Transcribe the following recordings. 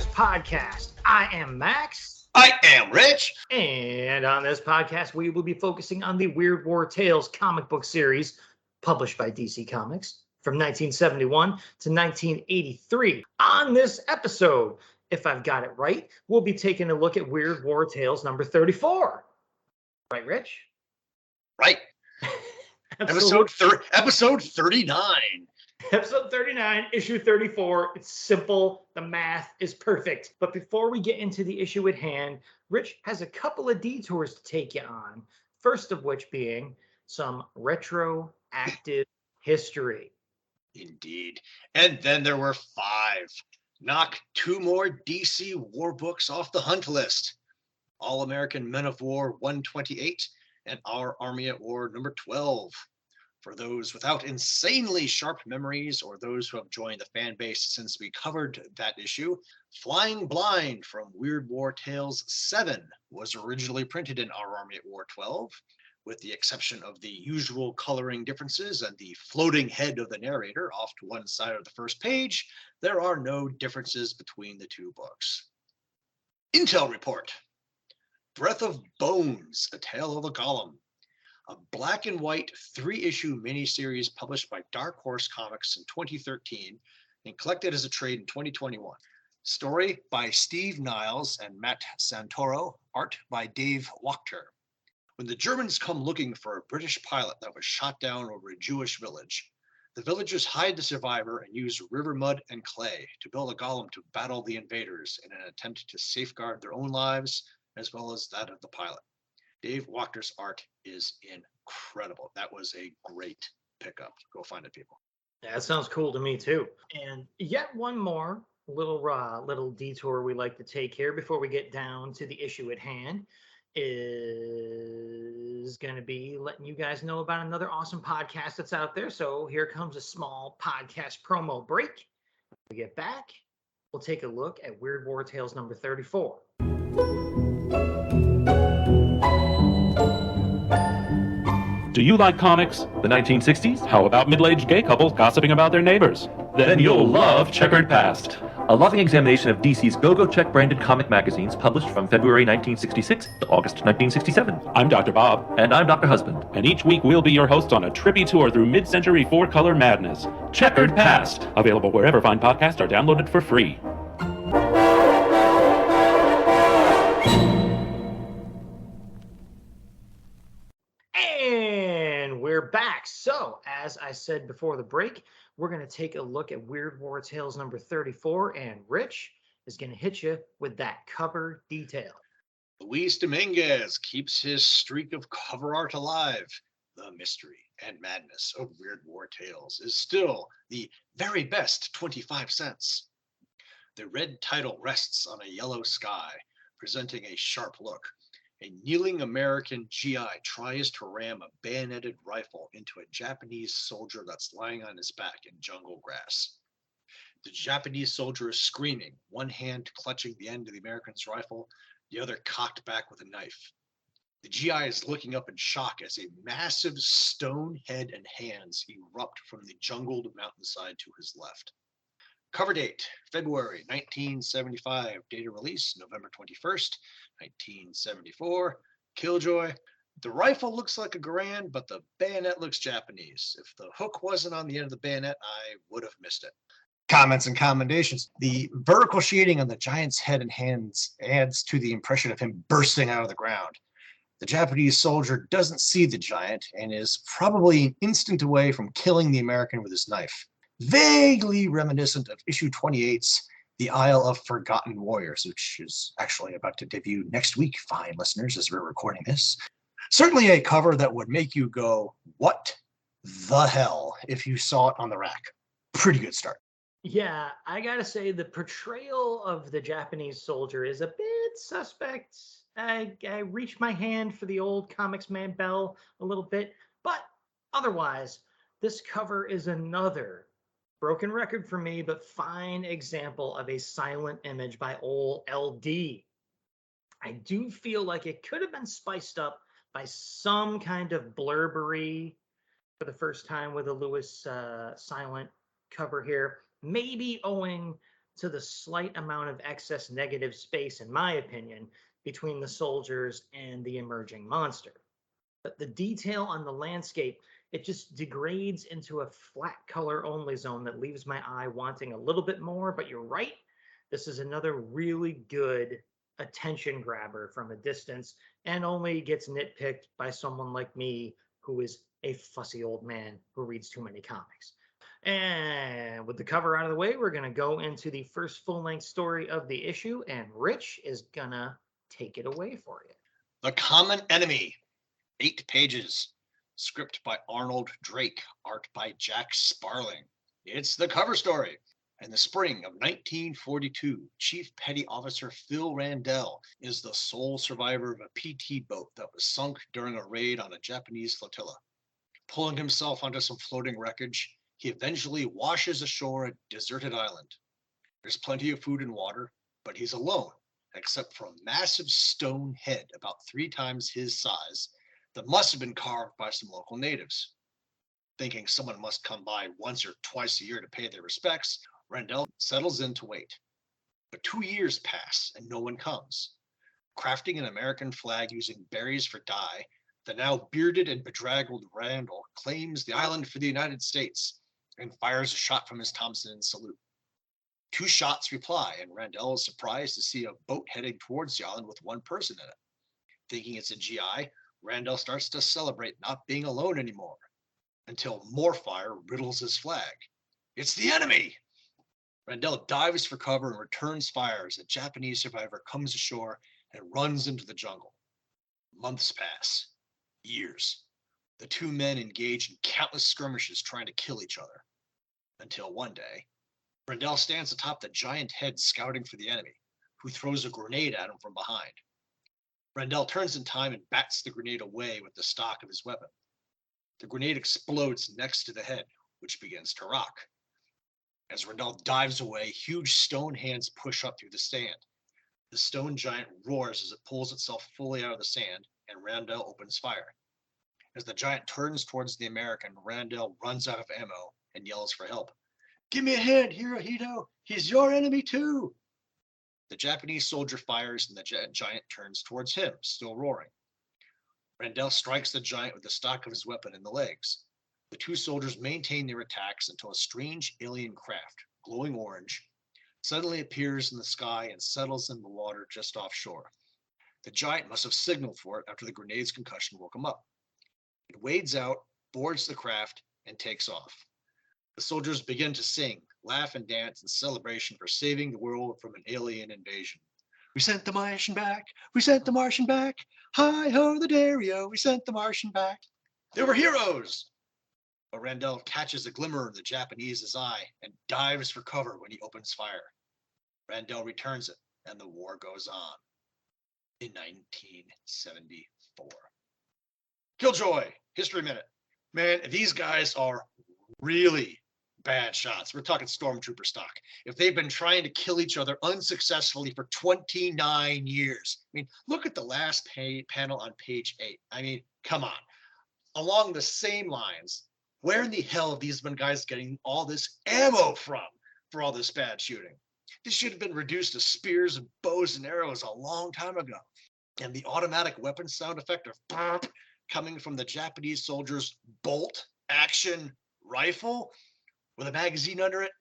Wars podcast. I am Max. I am Rich. And on this podcast, we will be focusing on the Weird War Tales comic book series published by DC Comics from 1971 to 1983. On this episode, if I've got it right, we'll be taking a look at Weird War Tales number 34. Right, Rich? Right. Episode 39. Episode 39, issue 34. It's simple. The math is perfect. But before we get into the issue at hand, Rich has a couple of detours to take you on. First of which being some retroactive history. Indeed. And then there were 5. Knock 2 more DC war books off the hunt list. All-American Men of War 128 and Our Army at War number 12. For those without insanely sharp memories or those who have joined the fan base since we covered that issue, Flying Blind from Weird War Tales 7 was originally printed in Our Army at War 12. With the exception of the usual coloring differences and the floating head of the narrator off to one side of the first page, there are no differences between the two books. Intel report. Breath of Bones, A Tale of a Golem. A black and white 3-issue miniseries published by Dark Horse Comics in 2013 and collected as a trade in 2021. Story by Steve Niles and Matt Santoro, art by Dave Wachter. When the Germans come looking for a British pilot that was shot down over a Jewish village, the villagers hide the survivor and use river mud and clay to build a golem to battle the invaders in an attempt to safeguard their own lives as well as that of the pilot. Dave Wachter's art is incredible. That was a great pickup. Go find it, people. Yeah, that sounds cool to me too. And yet one more little detour we like to take here before we get down to the issue at hand is going to be letting you guys know about another awesome podcast that's out there. So here comes a small podcast promo break. When we get back, we'll take a look at Weird War Tales number 34. Do you like comics? The 1960s? How about middle-aged gay couples gossiping about their neighbors? Then you'll love Checkered Past. A loving examination of DC's Go-Go Check branded comic magazines published from February 1966 to August 1967. I'm Dr. Bob. And I'm Dr. Husband. And each week we'll be your hosts on a trippy tour through mid-century four-color madness. Checkered Past. Available wherever fine podcasts are downloaded for free. Back. So, as I said before the break, we're going to take a look at Weird War Tales number 34, and Rich is going to hit you with that cover detail. Luis Dominguez keeps his streak of cover art alive. The mystery and madness of Weird War Tales is still the very best 25 cents. The red title rests on a yellow sky, presenting a sharp look. A kneeling American GI tries to ram a bayoneted rifle into a Japanese soldier that's lying on his back in jungle grass. The Japanese soldier is screaming, one hand clutching the end of the American's rifle, the other cocked back with a knife. The GI is looking up in shock as a massive stone head and hands erupt from the jungled mountainside to his left. Cover date, February 1975. Date of release, November 21st, 1974. Killjoy. The rifle looks like a Garand, but the bayonet looks Japanese. If the hook wasn't on the end of the bayonet, I would have missed it. Comments and commendations. The vertical shading on the giant's head and hands adds to the impression of him bursting out of the ground. The Japanese soldier doesn't see the giant and is probably an instant away from killing the American with his knife. Vaguely reminiscent of issue 28's The Isle of Forgotten Warriors, which is actually about to debut next week, fine listeners, as we're recording this. Certainly a cover that would make you go, what the hell, if you saw it on the rack. Pretty good start. Yeah, I gotta say the portrayal of the Japanese soldier is a bit suspect. I reached my hand for the old Comics Man bell a little bit, but otherwise, this cover is another broken record for me, but fine example of a silent image by old LD. I do feel like it could have been spiced up by some kind of blurbery for the first time with a Lewis silent cover here, maybe owing to the slight amount of excess negative space, in my opinion, between the soldiers and the emerging monster. But the detail on the landscape, it just degrades into a flat color only zone that leaves my eye wanting a little bit more. But you're right, this is another really good attention grabber from a distance and only gets nitpicked by someone like me who is a fussy old man who reads too many comics. And with the cover out of the way, we're going to go into the first full length story of the issue, and Rich is going to take it away for you. The Common Enemy, 8 pages. Script by Arnold Drake, art by Jack Sparling. It's the cover story. In the spring of 1942, Chief Petty Officer Phil Randell is the sole survivor of a PT boat that was sunk during a raid on a Japanese flotilla. Pulling himself onto some floating wreckage, he eventually washes ashore a deserted island. There's plenty of food and water, but he's alone, except for a massive stone head about 3 times his size that must have been carved by some local natives. Thinking someone must come by once or twice a year to pay their respects, Randell settles in to wait. But 2 years pass and no one comes. Crafting an American flag using berries for dye, the now bearded and bedraggled Randall claims the island for the United States and fires a shot from his Thompson in salute. 2 shots reply, and Randell is surprised to see a boat heading towards the island with 1 person in it. Thinking it's a GI, Randell starts to celebrate not being alone anymore, until more fire riddles his flag. It's the enemy! Randell dives for cover and returns fire as a Japanese survivor comes ashore and runs into the jungle. Months pass. Years. The 2 men engage in countless skirmishes trying to kill each other. Until one day, Randell stands atop the giant head scouting for the enemy, who throws a grenade at him from behind. Randell turns in time and bats the grenade away with the stock of his weapon. The grenade explodes next to the head, which begins to rock. As Randell dives away, huge stone hands push up through the sand. The stone giant roars as it pulls itself fully out of the sand, and Randell opens fire. As the giant turns towards the American, Randell runs out of ammo and yells for help. "Give me a hand, Hirohito! He's your enemy too!" The Japanese soldier fires and the giant turns towards him, still roaring. Randell strikes the giant with the stock of his weapon in the legs. The 2 soldiers maintain their attacks until a strange alien craft, glowing orange, suddenly appears in the sky and settles in the water just offshore. The giant must have signaled for it after the grenade's concussion woke him up. It wades out, boards the craft, and takes off. The soldiers begin to sing, laugh, and dance in celebration for saving the world from an alien invasion. "We sent the Martian back! We sent the Martian back! Hi-ho the Dario! We sent the Martian back!" They were heroes! But Randell catches a glimmer in the Japanese's eye and dives for cover when he opens fire. Randell returns it, and the war goes on. In 1974. Killjoy, History Minute. Man, these guys are really bad shots. We're talking Stormtrooper stock. If they've been trying to kill each other unsuccessfully for 29 years. I mean, look at the last panel on page 8. I mean, come on. Along the same lines, where in the hell have these been guys getting all this ammo from for all this bad shooting? This should have been reduced to spears and bows and arrows a long time ago. And the automatic weapon sound effect of burp coming from the Japanese soldier's bolt action rifle with a magazine under it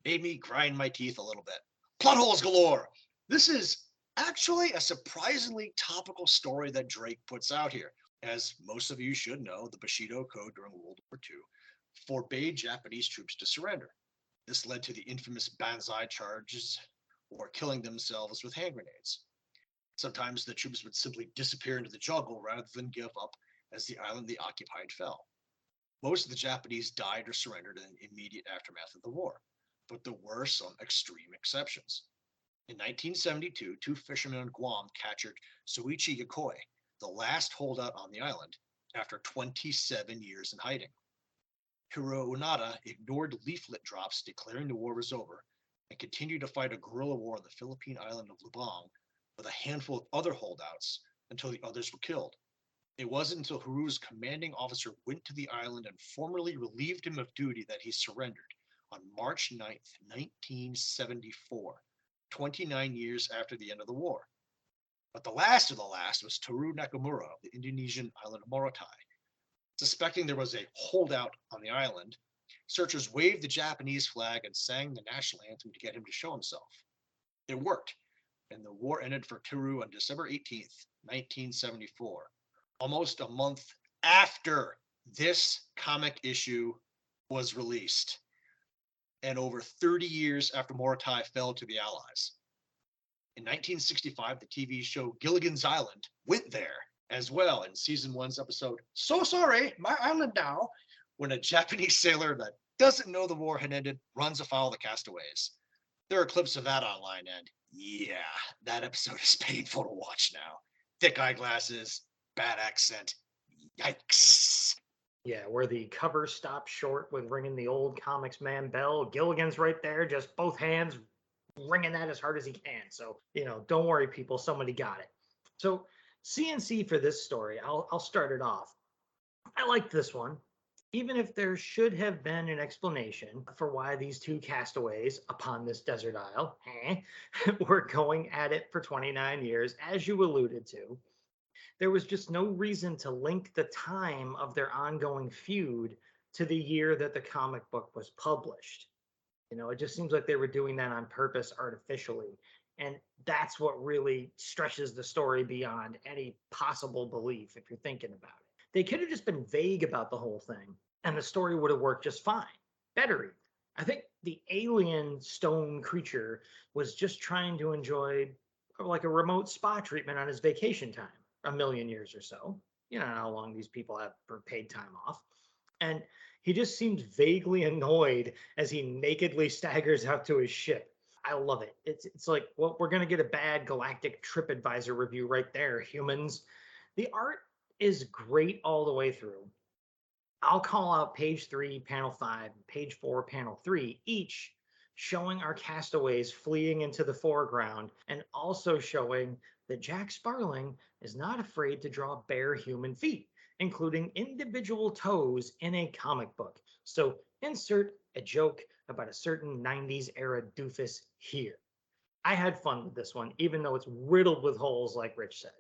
made me grind my teeth a little bit. Plot holes galore. This is actually a surprisingly topical story that Drake puts out here. As most of you should know, the Bushido Code during World War II forbade Japanese troops to surrender. This led to the infamous banzai charges or killing themselves with hand grenades. Sometimes the troops would simply disappear into the jungle rather than give up as the island they occupied fell. Most of the Japanese died or surrendered in the immediate aftermath of the war, but there were some extreme exceptions. In 1972, 2 fishermen on Guam captured Soichi Yokoi, the last holdout on the island, after 27 years in hiding. Hiro Onada ignored leaflet drops declaring the war was over and continued to fight a guerrilla war on the Philippine island of Lubang with a handful of other holdouts until the others were killed. It wasn't until Hiro's commanding officer went to the island and formally relieved him of duty that he surrendered, on March 9th, 1974, 29 years after the end of the war. But the last of the last was Toru Nakamura of the Indonesian island of Morotai. Suspecting there was a holdout on the island, searchers waved the Japanese flag and sang the national anthem to get him to show himself. It worked, and the war ended for Toru on December 18th, 1974, almost a month after this comic issue was released, and over 30 years after Morotai fell to the Allies. In 1965, the TV show Gilligan's Island went there as well in season 1's episode, So Sorry, My Island Now, when a Japanese sailor that doesn't know the war had ended runs afoul of the castaways. There are clips of that online, and yeah, that episode is painful to watch now. Thick eyeglasses, bad accent, yikes. Yeah, where the cover stops short with ringing the old comics man bell. Gilligan's right there, just both hands ringing that as hard as he can. So, don't worry, people, somebody got it. So, CNC for this story, I'll start it off. I like this one, even if there should have been an explanation for why these two castaways upon this desert isle were going at it for 29 years, as you alluded to. There was just no reason to link the time of their ongoing feud to the year that the comic book was published. It just seems like they were doing that on purpose artificially. And that's what really stretches the story beyond any possible belief if you're thinking about it. They could have just been vague about the whole thing, and the story would have worked just fine. Better even. I think the alien stone creature was just trying to enjoy like a remote spa treatment on his vacation time. A million years or so. You know how long these people have for paid time off. And he just seems vaguely annoyed as he nakedly staggers out to his ship. I love it. It's like, well, we're going to get a bad Galactic TripAdvisor review right there, humans. The art is great all the way through. I'll call out page 3, panel 5, page 4, panel 3, each showing our castaways fleeing into the foreground and also showing that Jack Sparling is not afraid to draw bare human feet, including individual toes in a comic book. So insert a joke about a certain 90s era doofus here. I had fun with this one, even though it's riddled with holes, like Rich said.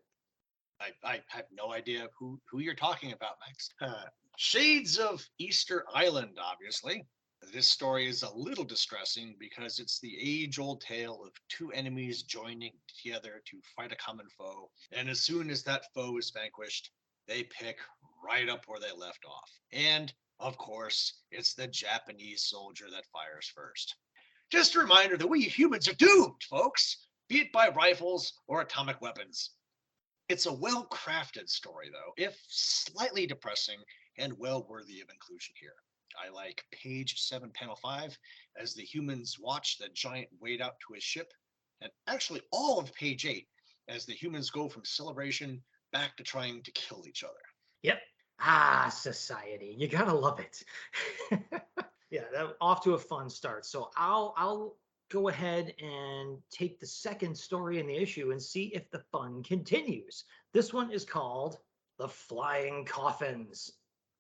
I have no idea who you're talking about, Max. Shades of Easter Island, obviously. This story is a little distressing because it's the age-old tale of two enemies joining together to fight a common foe. And as soon as that foe is vanquished, they pick right up where they left off. And, of course, it's the Japanese soldier that fires first. Just a reminder that we humans are doomed, folks, be it by rifles or atomic weapons. It's a well-crafted story, though, if slightly depressing and well worthy of inclusion here. I like page 7, panel 5, as the humans watch the giant wade out to his ship, and actually all of page 8, as the humans go from celebration back to trying to kill each other. Yep. Society. You gotta love it. Yeah, that off to a fun start. So I'll go ahead and take the second story in the issue and see if the fun continues. This one is called The Flying Coffins.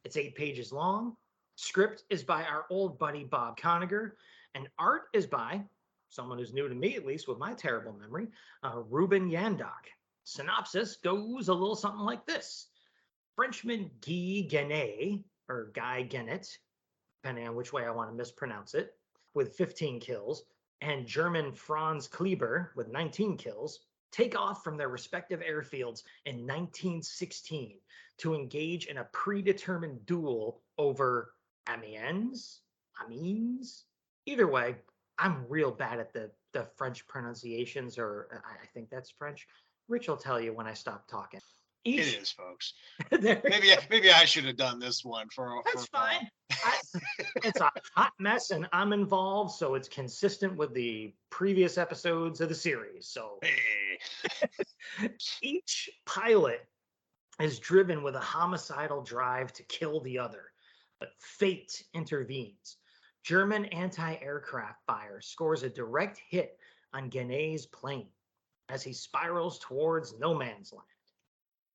It's 8 pages long. Script is by our old buddy Bob Conager, and art is by someone who's new to me, at least with my terrible memory, Ruben Yandok. Synopsis goes a little something like this. Frenchman Guy Genet, or Guy Genet, depending on which way I want to mispronounce it, with 15 kills, and German Franz Kleber with 19 kills, take off from their respective airfields in 1916 to engage in a predetermined duel over Amiens? Either way, I'm real bad at the French pronunciations, or I think that's French. Rich will tell you when I stop talking. It is, folks. Maybe I should have done this one for. That's fine. It's a hot mess, and I'm involved, so it's consistent with the previous episodes of the series. So each pilot is driven with a homicidal drive to kill the other. But fate intervenes. German anti-aircraft fire scores a direct hit on Genet's plane as he spirals towards no man's land.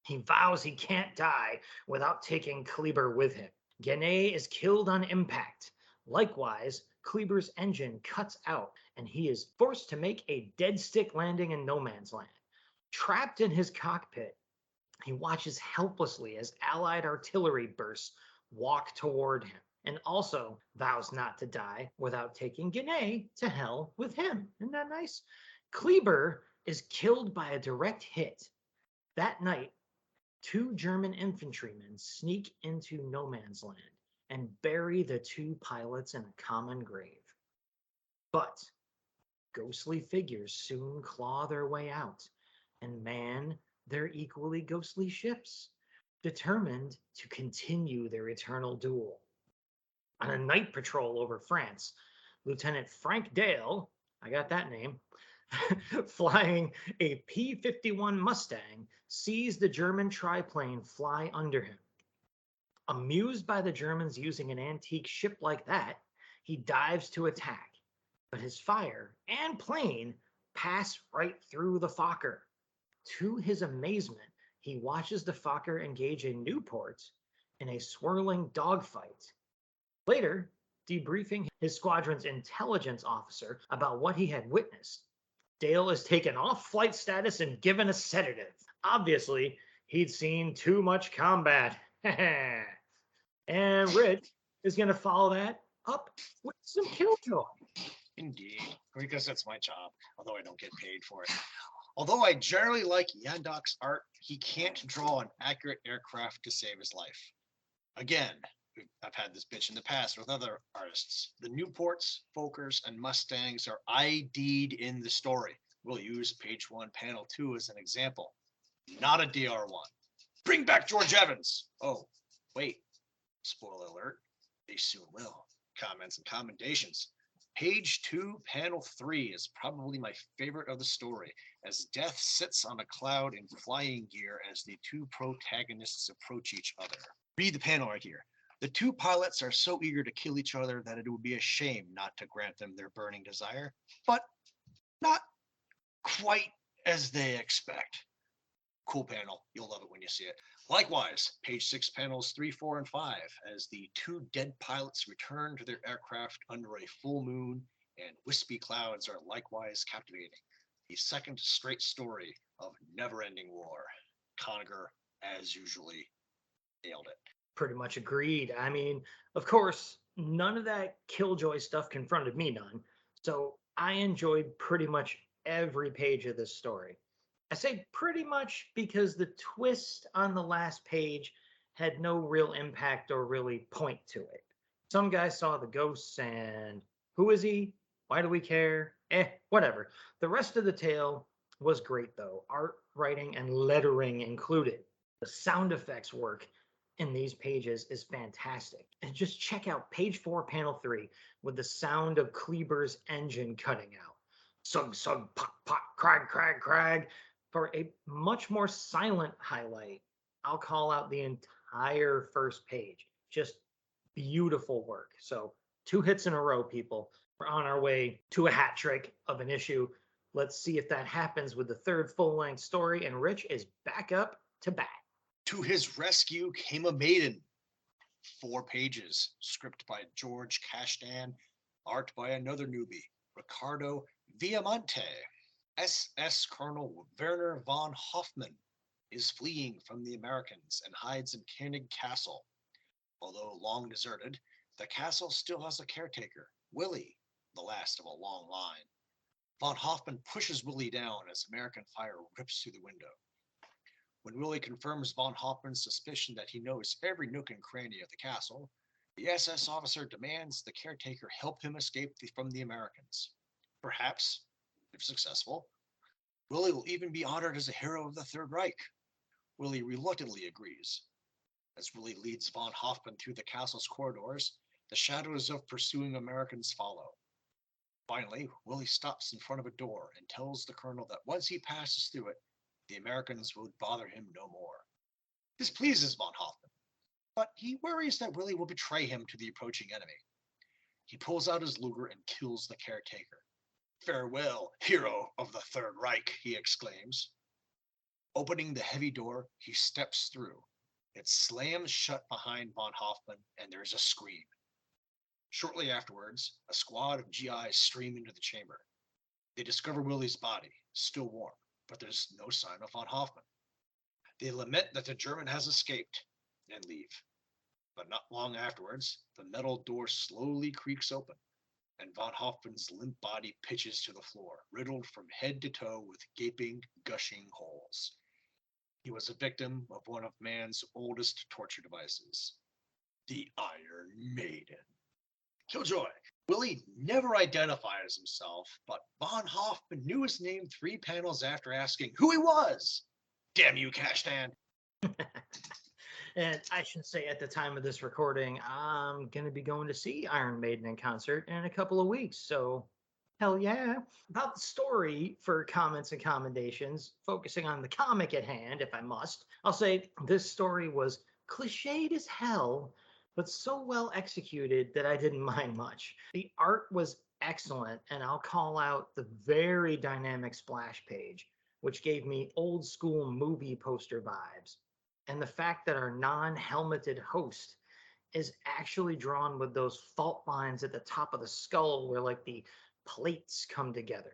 He vows he can't die without taking Kleber with him. Genet is killed on impact. Likewise, Kleber's engine cuts out and he is forced to make a dead stick landing in no man's land. Trapped in his cockpit, he watches helplessly as Allied artillery bursts walk toward him, and also vows not to die without taking Guinea to hell with him. Isn't that nice? Kleber is killed by a direct hit. That night, two German infantrymen sneak into no man's land and bury the two pilots in a common grave. But ghostly figures soon claw their way out and man their equally ghostly ships, determined to continue their eternal duel. On a night patrol over France, Lieutenant Frank Dale, I got that name, flying a P-51 Mustang, sees the German triplane fly under him. Amused by the Germans using an antique ship like that, he dives to attack, but his fire and plane pass right through the Fokker. To his amazement, he watches the Fokker engage a Newport in a swirling dogfight. Later, debriefing his squadron's intelligence officer about what he had witnessed, Dale is taken off flight status and given a sedative. Obviously, he'd seen too much combat. And Rich is going to follow that up with some killjoy. Indeed, because that's my job, although I don't get paid for it. Although I generally like Yandok's art, he can't draw an accurate aircraft to save his life. Again, I've had this bitch in the past with other artists. The Newports, Fokkers, and Mustangs are ID'd in the story. We'll use page 1, panel 2 as an example. Not a DR1. Bring back George Evans! Oh, wait. Spoiler alert. They soon will. Comments and commendations. Page 2, panel 3 is probably my favorite of the story, as Death sits on a cloud in flying gear as the two protagonists approach each other. Read the panel right here. The two pilots are so eager to kill each other that it would be a shame not to grant them their burning desire, but not quite as they expect. Cool panel. You'll love it when you see it. Likewise, page 6, panels 3, 4, and 5, as the two dead pilots return to their aircraft under a full moon and wispy clouds are likewise captivating. The second straight story of never-ending war. Conager, as usually, nailed it. Pretty much agreed. I mean, of course, none of that killjoy stuff confronted me none. So I enjoyed pretty much every page of this story. I say pretty much because the twist on the last page had no real impact or really point to it. Some guys saw the ghosts and who is he? Why do we care? Whatever. The rest of the tale was great though. Art, writing, and lettering included. The sound effects work in these pages is fantastic. And just check out page 4, panel 3 with the sound of Kleber's engine cutting out. Sug, sug, pop, pop, crag, crag, crag. For a much more silent highlight, I'll call out the entire first page. Just beautiful work. So 2 hits in a row, people. We're on our way to a hat trick of an issue. Let's see if that happens with the third full-length story, and Rich is back up to bat. To his rescue came a maiden. 4 pages, script by George Cashdan, art by another newbie, Ricardo Viamonte. SS Colonel Werner von Hoffmann is fleeing from the Americans and hides in Koenig Castle. Although long deserted, the castle still has a caretaker, Willie, the last of a long line. Von Hoffmann pushes Willie down as American fire rips through the window. When Willie confirms von Hoffmann's suspicion that he knows every nook and cranny of the castle, the SS officer demands the caretaker help him escape from the Americans. Perhaps, if successful, Willie will even be honored as a hero of the Third Reich. Willie reluctantly agrees. As Willie leads von Hoffmann through the castle's corridors, the shadows of pursuing Americans follow. Finally, Willie stops in front of a door and tells the colonel that once he passes through it, the Americans would bother him no more. This pleases von Hoffmann, but he worries that Willie will betray him to the approaching enemy. He pulls out his Luger and kills the caretaker. "Farewell, hero of the Third Reich," he exclaims. Opening the heavy door, he steps through. It slams shut behind von Hoffmann, and there's a scream. Shortly afterwards, a squad of GIs stream into the chamber. They discover Willie's body, still warm, but there's no sign of von Hoffman. They lament that the German has escaped and leave. But not long afterwards, the metal door slowly creaks open, and von Hoffman's limp body pitches to the floor, riddled from head to toe with gaping, gushing holes. He was a victim of one of man's oldest torture devices, the Iron Maiden. Killjoy. Willie never identifies himself, but von Hoffman knew his name 3 panels after asking who he was. Damn you, Cashtan. And I should say at the time of this recording, I'm going to be going to see Iron Maiden in concert in a couple of weeks. So, hell yeah. About the story for comments and commendations, focusing on the comic at hand, if I must, I'll say this story was cliched as hell, but so well executed that I didn't mind much. The art was excellent, and I'll call out the very dynamic splash page, which gave me old school movie poster vibes. And the fact that our non-helmeted host is actually drawn with those fault lines at the top of the skull where like the plates come together.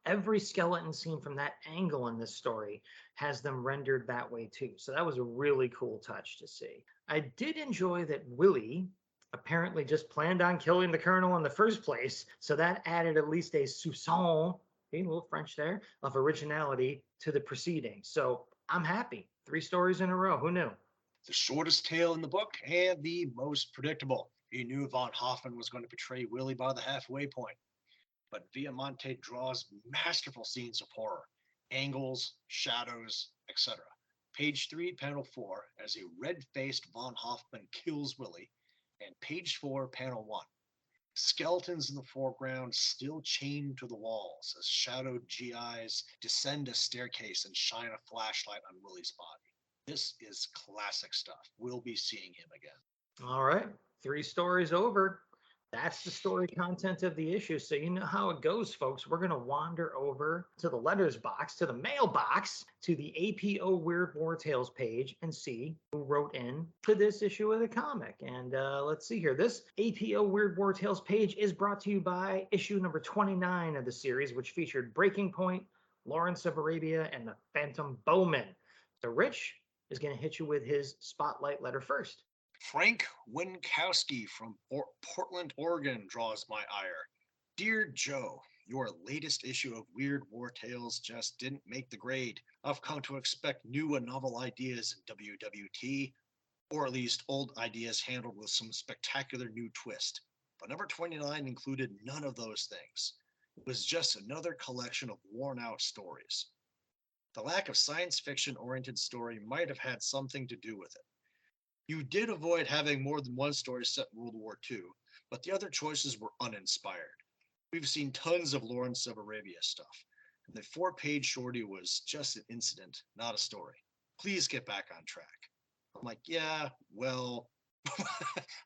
Every skeleton seen from that angle in this story has them rendered that way too. So that was a really cool touch to see. I did enjoy that Willie apparently just planned on killing the colonel in the first place. So that added at least a soupçon, a little French there, of originality to the proceeding. So I'm happy. 3 stories in a row. Who knew? The shortest tale in the book and the most predictable. You knew von Hoffman was going to betray Willie by the halfway point. But Viamonte draws masterful scenes of horror, angles, shadows, etc. Page 3, panel 4, as a red-faced von Hoffman kills Willie, and page 4, panel 1. Skeletons in the foreground still chained to the walls as shadowed GIs descend a staircase and shine a flashlight on Willie's body. This is classic stuff. We'll be seeing him again. All right. 3 stories over. That's the story content of the issue. So you know how it goes, folks. We're going to wander over to the letters box, to the mailbox, to the APO Weird War Tales page and see who wrote in to this issue of the comic. And let's see here. This APO Weird War Tales page is brought to you by issue number 29 of the series, which featured Breaking Point, Lawrence of Arabia, and the Phantom Bowman. So Rich is going to hit you with his spotlight letter first. Frank Winkowski from Portland, Oregon draws my ire. Dear Joe, your latest issue of Weird War Tales just didn't make the grade. I've come to expect new and novel ideas in WWT, or at least old ideas handled with some spectacular new twist. But number 29 included none of those things. It was just another collection of worn-out stories. The lack of science fiction-oriented story might have had something to do with it. You did avoid having more than one story set in World War II, but the other choices were uninspired. We've seen tons of Lawrence of Arabia stuff, and the 4-page shorty was just an incident, not a story. Please get back on track. I'm like, yeah, well,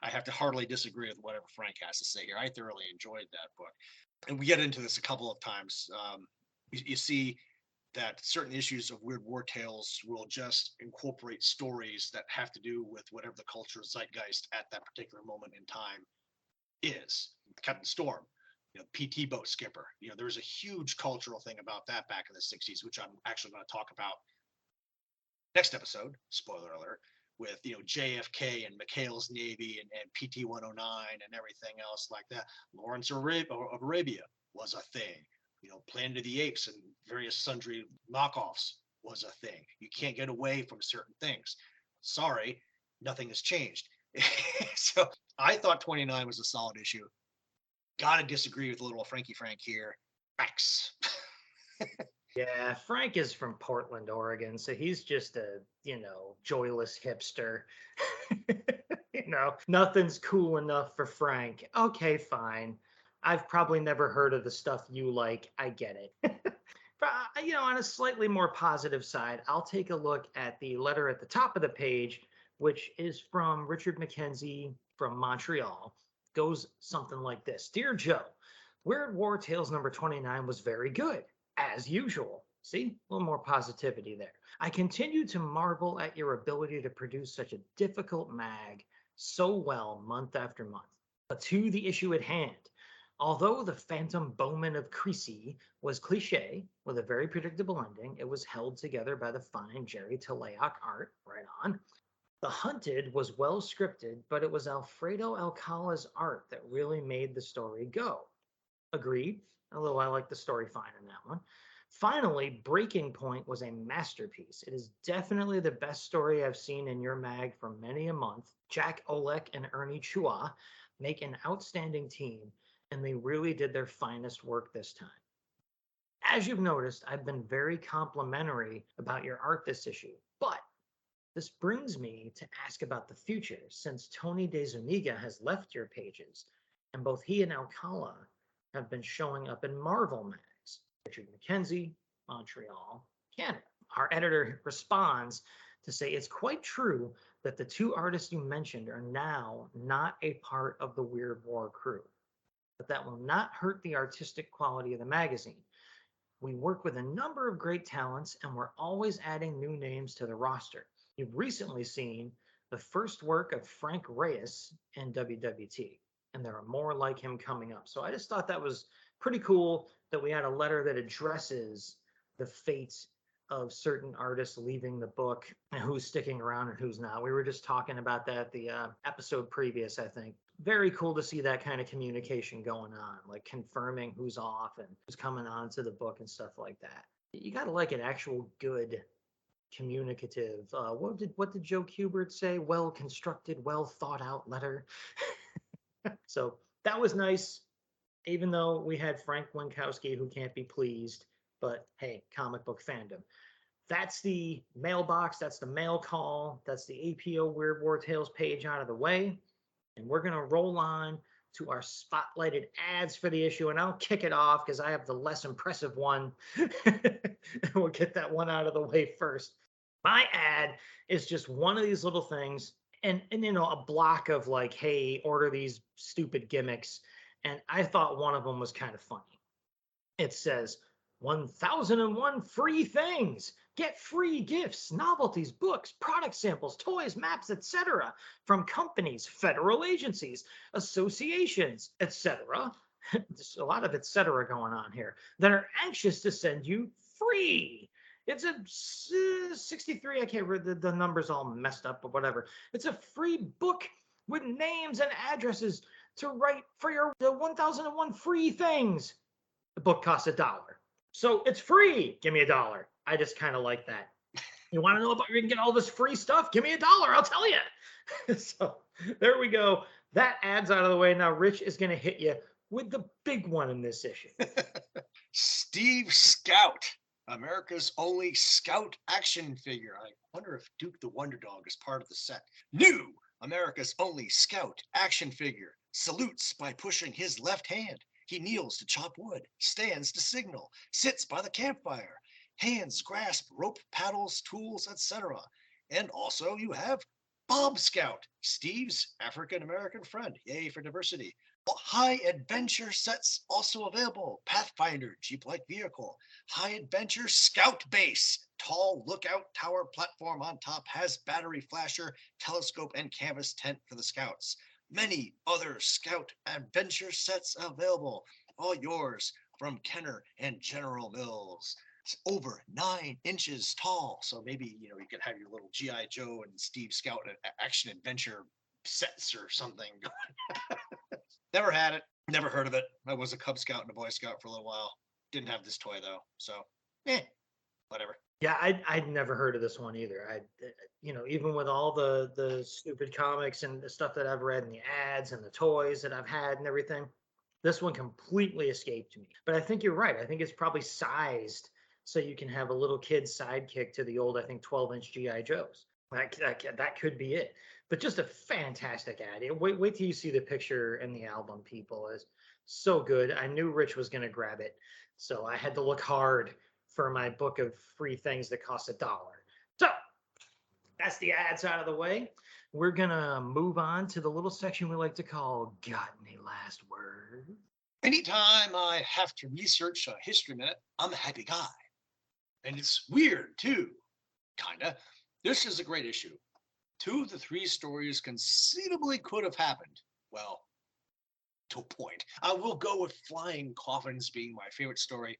I have to hardly disagree with whatever Frank has to say here. I thoroughly enjoyed that book. And we get into this a couple of times. You see that certain issues of Weird War Tales will just incorporate stories that have to do with whatever the cultural zeitgeist at that particular moment in time is. Captain Storm, PT boat skipper. There's a huge cultural thing about that back in the 60s, which I'm actually going to talk about next episode, spoiler alert, with JFK and McHale's Navy and PT 109 and everything else like that. Lawrence of Arabia was a thing. Planet of the Apes and various sundry knockoffs was a thing. You can't get away from certain things. Sorry, nothing has changed. So I thought 29 was a solid issue. Gotta disagree with little Frankie Frank here. Facts. Yeah, Frank is from Portland, Oregon, so he's just a, joyless hipster. Nothing's cool enough for Frank. Okay, fine. I've probably never heard of the stuff you like. I get it. But, on a slightly more positive side, I'll take a look at the letter at the top of the page, which is from Richard McKenzie from Montreal. Goes something like this. Dear Joe, Weird War Tales number 29 was very good, as usual. See, a little more positivity there. I continue to marvel at your ability to produce such a difficult mag so well month after month. To the issue at hand. Although the Phantom Bowman of Creasy was cliche with a very predictable ending, it was held together by the fine Jerry Teleoc art. Right on. The Hunted was well scripted, but it was Alfredo Alcala's art that really made the story go. Agreed, although I like the story fine in that one. Finally, Breaking Point was a masterpiece. It is definitely the best story I've seen in your mag for many a month. Jack Olek and Ernie Chua make an outstanding team, and they really did their finest work this time. As you've noticed, I've been very complimentary about your art this issue, but this brings me to ask about the future, since Tony DeZuniga has left your pages, and both he and Alcala have been showing up in Marvel mags. Richard McKenzie, Montreal, Canada. Our editor responds to say it's quite true that the two artists you mentioned are now not a part of the Weird War crew, but that will not hurt the artistic quality of the magazine. We work with a number of great talents, and we're always adding new names to the roster. You've recently seen the first work of Frank Reyes in WWT, and there are more like him coming up. So I just thought that was pretty cool that we had a letter that addresses the fate of certain artists leaving the book and who's sticking around and who's not. We were just talking about that the episode previous, I think. Very cool to see that kind of communication going on, like confirming who's off and who's coming on to the book and stuff like that. You got to like an actual good communicative, what did Joe Kubert say? Well constructed, well thought out letter. So that was nice, even though we had Frank Winkowski who can't be pleased, but hey, comic book fandom. That's the mailbox, that's the mail call, that's the APO Weird War Tales page out of the way. And we're going to roll on to our spotlighted ads for the issue, and I'll kick it off because I have the less impressive one. We'll get that one out of the way first. My ad is just one of these little things, and you know, a block of like, hey, order these stupid gimmicks. And I thought one of them was kind of funny. It says 1001 free things. Get free gifts, novelties, books, product samples, toys, maps, etc. from companies, federal agencies, associations, etc. There's a lot of etc. going on here that are anxious to send you free. It's a 63, I can't read the numbers all messed up, but whatever. It's a free book with names and addresses to write for your 1001 free things. The book costs $1. So it's free. Give me $1. I just kind of like that. You want to know about where you can get all this free stuff? Give me $1. I'll tell you. So there we go. That ad's out of the way. Now Rich is going to hit you with the big one in this issue. Steve Scout, America's only Scout action figure. I wonder if Duke the Wonder Dog is part of the set. New America's only Scout action figure. Salutes by pushing his left hand. He kneels to chop wood, stands to signal, sits by the campfire. Hands grasp rope, paddles, tools, etc. And also you have Bob Scout, Steve's African-American friend. Yay for diversity. High adventure sets also available. Pathfinder, Jeep-like vehicle. High adventure Scout base. Tall lookout tower platform on top has battery flasher, telescope, and canvas tent for the Scouts. Many other Scout adventure sets available. All yours from Kenner and General Mills. It's over 9 inches tall. So maybe, you could have your little G.I. Joe and Steve Scout action adventure sets or something. Never had it. Never heard of it. I was a Cub Scout and a Boy Scout for a little while. Didn't have this toy though. So, whatever. Yeah, I'd never heard of this one either. Even with all the stupid comics and the stuff that I've read and the ads and the toys that I've had and everything, this one completely escaped me. But I think you're right. I think it's probably sized so you can have a little kid sidekick to the old, I think, 12-inch G.I. Joes. That could be it. But just a fantastic ad. Wait till you see the picture in the album, people. It's so good. I knew Rich was going to grab it, so I had to look hard for my book of free things that cost $1. So that's the ads out of the way. We're going to move on to the little section we like to call Got Any Last Word? Anytime I have to research a history minute, I'm a happy guy. And it's weird, too. Kinda. This is a great issue. 2 of the 3 stories conceivably could have happened. Well, to point. I will go with Flying Coffins being my favorite story,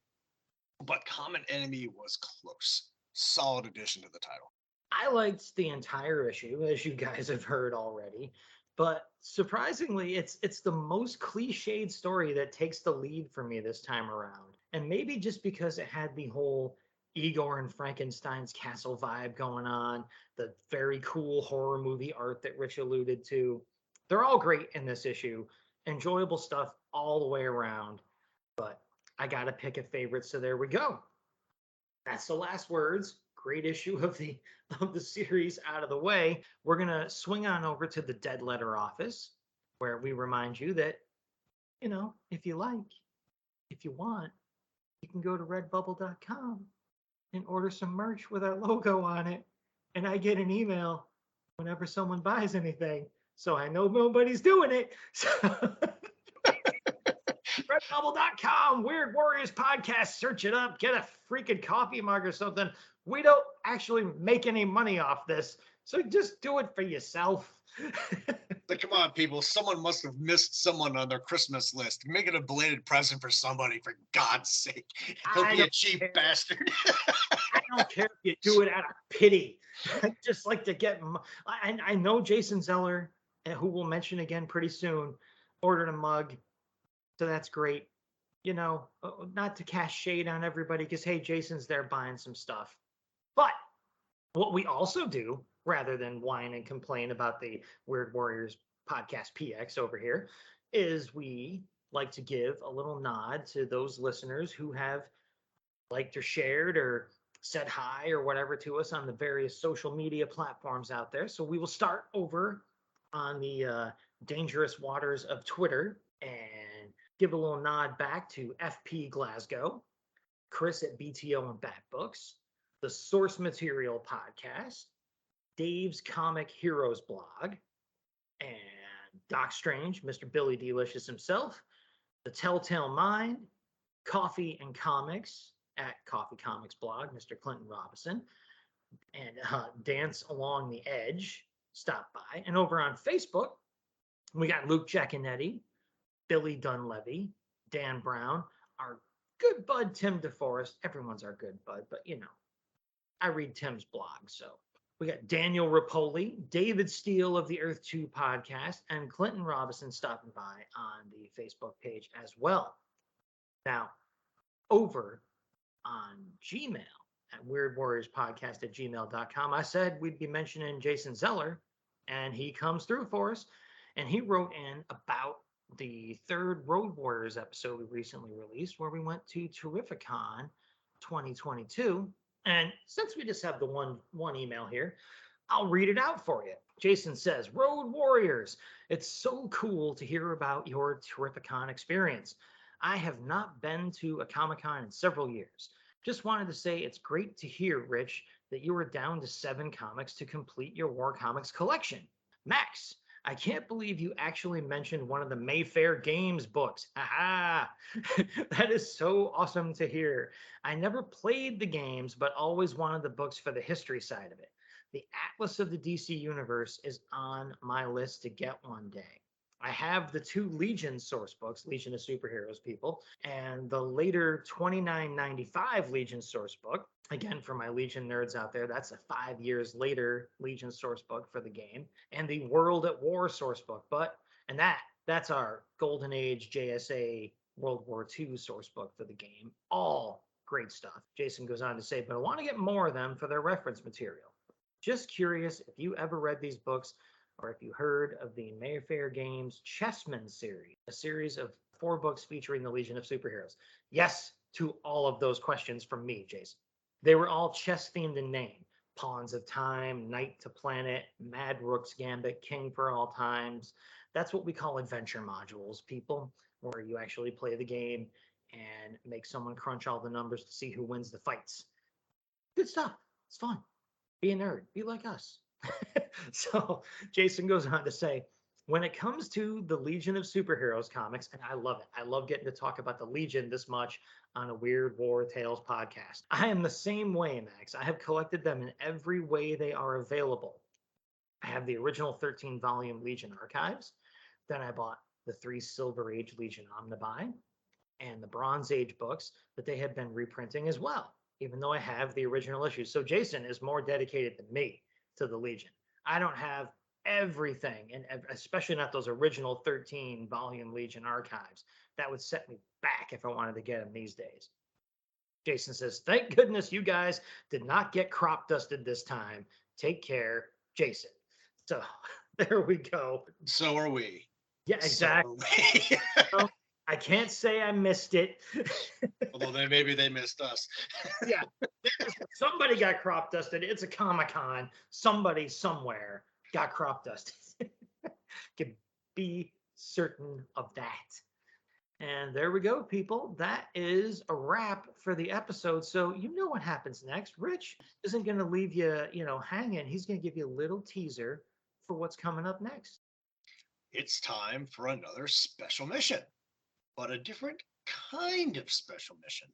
but Common Enemy was close. Solid addition to the title. I liked the entire issue, as you guys have heard already. But surprisingly, it's the most cliched story that takes the lead for me this time around. And maybe just because it had the whole Igor and Frankenstein's castle vibe going on, the very cool horror movie art that Rich alluded to. They're all great in this issue. Enjoyable stuff all the way around. But I gotta pick a favorite, so there we go. That's the last words. Great issue of the series out of the way. We're gonna swing on over to the Dead Letter office, where we remind you that, if you like, if you want, you can go to redbubble.com and order some merch with our logo on it. And I get an email whenever someone buys anything. So I know nobody's doing it. So redbubble.com, Weird Warriors Podcast. Search it up. Get a freaking coffee mug or something. We don't actually make any money off this. So just do it for yourself. Like, come on, people. Someone must have missed someone on their Christmas list. Make it a belated present for somebody, for God's sake. He'll I be a don't cheap care. bastard. I don't care if you do it out of pity. I just like to get. I know Jason Zeller, who we'll mention again pretty soon, ordered a mug. So that's great. Not to cast shade on everybody because, hey, Jason's there buying some stuff. But what we also do, rather than whine and complain about the Weird Warriors Podcast PX over here, is we like to give a little nod to those listeners who have liked or shared or said hi or whatever to us on the various social media platforms out there. So we will start over on the dangerous waters of Twitter and give a little nod back to FP Glasgow, Chris at BTO and Bat Books, the Source Material Podcast, Dave's Comic Heroes blog, and Doc Strange, Mr. Billy Delicious himself, the Telltale Mind, Coffee and Comics at Coffee Comics blog, Mr. Clinton Robinson, and Dance Along the Edge, stop by. And over on Facebook, we got Luke Giaconetti, Billy Dunleavy, Dan Brown, our good bud Tim DeForest. Everyone's our good bud, but I read Tim's blog. So we got Daniel Rapoli, David Steele of the Earth 2 podcast, and Clinton Robinson stopping by on the Facebook page as well. Now, over on Gmail at weirdwarriorspodcast@gmail.com, I said we'd be mentioning Jason Zeller, and he comes through for us. And he wrote in about the third Road Warriors episode we recently released, where we went to Terrificon 2022. And since we just have the one email here, I'll read it out for you. Jason says, Road Warriors, it's so cool to hear about your Terrificon experience. I have not been to a Comic-Con in several years. Just wanted to say it's great to hear, Rich, that you were down to 7 comics to complete your War Comics collection. Max, I can't believe you actually mentioned one of the Mayfair Games books. Aha! That is so awesome to hear. I never played the games, but always wanted the books for the history side of it. The Atlas of the DC Universe is on my list to get one day. I have the 2 Legion source books, Legion of Superheroes people, and the later $29.95 Legion source book. Again, for my Legion nerds out there, that's a 5 years later Legion source book for the game, and the World at War source book. And that's our Golden Age JSA World War II source book for the game. All great stuff. Jason goes on to say, but I want to get more of them for their reference material. Just curious if you ever read these books, or if you heard of the Mayfair Games Chessmen series, a series of 4 books featuring the Legion of Superheroes. Yes to all of those questions from me, Jason. They were all chess-themed in name. Pawns of Time, Knight to Planet, Mad Rook's Gambit, King for All Times. That's what we call adventure modules, people, where you actually play the game and make someone crunch all the numbers to see who wins the fights. Good stuff. It's fun. Be a nerd. Be like us. So Jason goes on to say, when it comes to the Legion of Superheroes comics, and I love it. I love getting to talk about the Legion this much on a Weird War Tales podcast. I am the same way, Max. I have collected them in every way they are available. I have the original 13-volume Legion archives. Then I bought the 3 Silver Age Legion Omnibuy and the Bronze Age books that they have been reprinting as well, even though I have the original issues. So Jason is more dedicated than me to the Legion. I don't have everything, and especially not those original 13 volume Legion archives. That would set me back if I wanted to get them these days. Jason says, thank goodness you guys did not get crop dusted this time. Take care, Jason. So there we go. So are we. Yeah, exactly. So are we. I can't say I missed it. Although maybe they missed us. Yeah. Somebody got crop dusted. It's a Comic-Con. Somebody somewhere got crop dusted. Can be certain of that. And there we go, people. That is a wrap for the episode. So you know what happens next. Rich isn't going to leave you, hanging. He's going to give you a little teaser for what's coming up next. It's time for another special mission, but a different kind of special mission.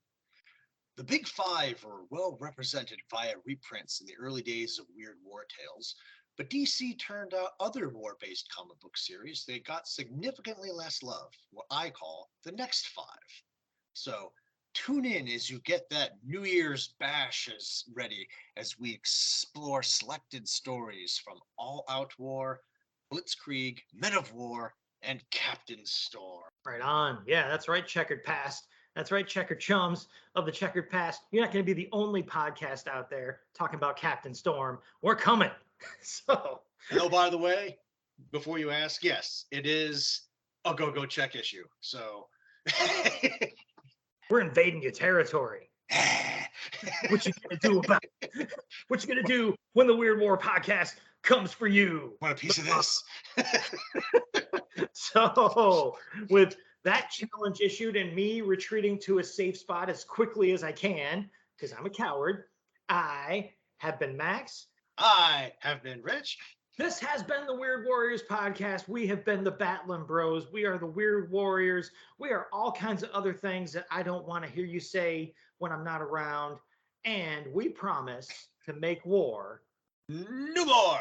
The Big Five were well represented via reprints in the early days of Weird War Tales, but DC turned out other war-based comic book series that got significantly less love, what I call the Next Five. So tune in as you get that New Year's bash ready as we explore selected stories from All Out War, Blitzkrieg, Men of War, and Captain Storm. Right on. Yeah, that's right, Checkered Past. That's right, Checkered Chums of the Checkered Past. You're not going to be the only podcast out there talking about Captain Storm. We're coming. So. Oh, by the way, before you ask, yes, it is a go check issue. So. We're invading your territory. What you gonna do about it? What you gonna do when the Weird War podcast comes for you? Want a piece of this? So, with that challenge issued and me retreating to a safe spot as quickly as I can, because I'm a coward, I have been Max. I have been Rich. This has been the Weird Warriors podcast. We have been the Batlin Bros. We are the Weird Warriors. We are all kinds of other things that I don't want to hear you say when I'm not around. And we promise to make war No more.